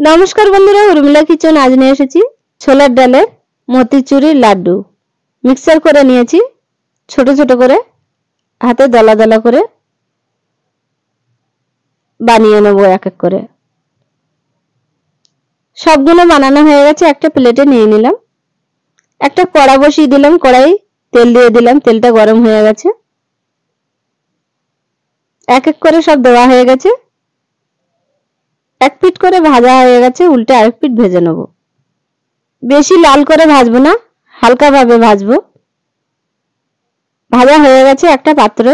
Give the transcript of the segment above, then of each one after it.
नमस्कार बंधुरा उर्मिला किचन आज নিয়ে এসেছি ছোলার ডালের মতিচুরির লাড্ডু মিক্সার করে নিয়েছি ছোট ছোট করে হাতে দলা দলা করে বানিয়ে নেব এক এক করে সবগুলো বানানো হয়ে গেছে একটা প্লেটে নিয়ে নিলাম একটা কড়া বসিয়ে দিলাম কড়াই তেল দিয়ে দিলাম তেলটা গরম হয়ে গেছে এক এক করে সব দেওয়া হয়ে গেছে এক পিঠ করে ভাজা হয়ে গেছে উল্টে আরেক পিঠ ভেজে নেব বেশি লাল করে ভাজবো না হালকা ভাবে ভাজবো ভাজা হয়ে গেছে একটা পাত্রে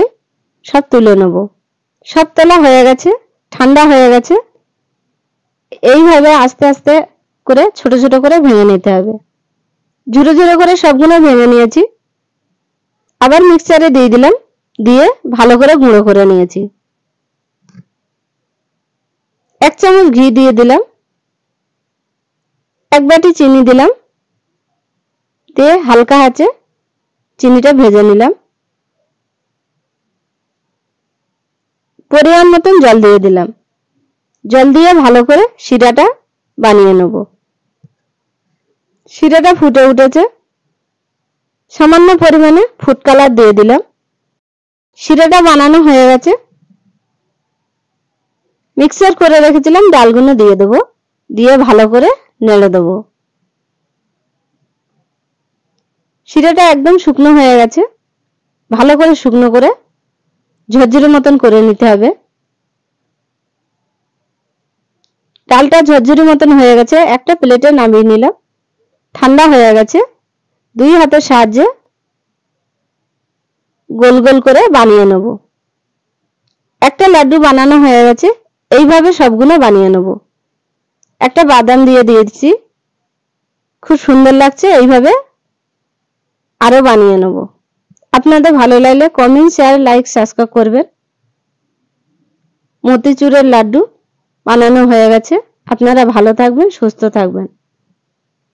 সব তুলে নেব সব তোলা হয়ে গেছে ঠান্ডা হয়ে গেছে এইভাবে আস্তে আস্তে করে ছোট ছোট করে ভেঙে নিতে হবে ঝুরো ঝুরো করে সবগুলো ভেঙে নিয়েছি আবার মিক্সচারে দিয়ে দিলাম দিয়ে ভালো করে গুঁড়ো করে নিয়েছি এক চামচ ঘি দিয়ে দিলাম এক বাটি চিনি দিলাম দিয়ে হালকা আঁচে চিনিটা ভেজে নিলাম পরিমাণ মতন জল দিয়ে দিলাম জল দিয়ে ভালো করে শিরাটা বানিয়ে নেব শিরাটা ফুটে উঠেছে সামান্য পরিমাণে ফুড কালার দিয়ে দিলাম শিরাটা বানানো হয়ে গেছে মিক্সার করে রেখেছিলাম ডালগুলো দিয়ে দেব দিয়ে ভালো করে নেড়ে দেব শিরাটা একদম শুকনো হয়ে গেছে ভালো করে শুকনো করে ঝরঝরে মতন করে নিতে হবে ডালটা ঝরঝরে মতন হয়ে গেছে একটা প্লেটে নামিয়ে নিলাম ঠান্ডা হয়ে গেছে দুই হাতের সাহায্যে গোল গোল করে বানিয়ে নেব একটা লাড্ডু বানানো হয়ে গেছে এইভাবে সবগুলো বানিয়ে নেব একটা বাদাম দিয়ে দিয়েছি খুব সুন্দর লাগছে এইভাবে আরো বানিয়ে নেব আপনাদের ভালো লাগলে কমেন্ট শেয়ার লাইক সাবস্ক্রাইব করবেন মতিচুরের লাড্ডু বানানো হয়ে গেছে আপনারা ভালো থাকবেন সুস্থ থাকবেন।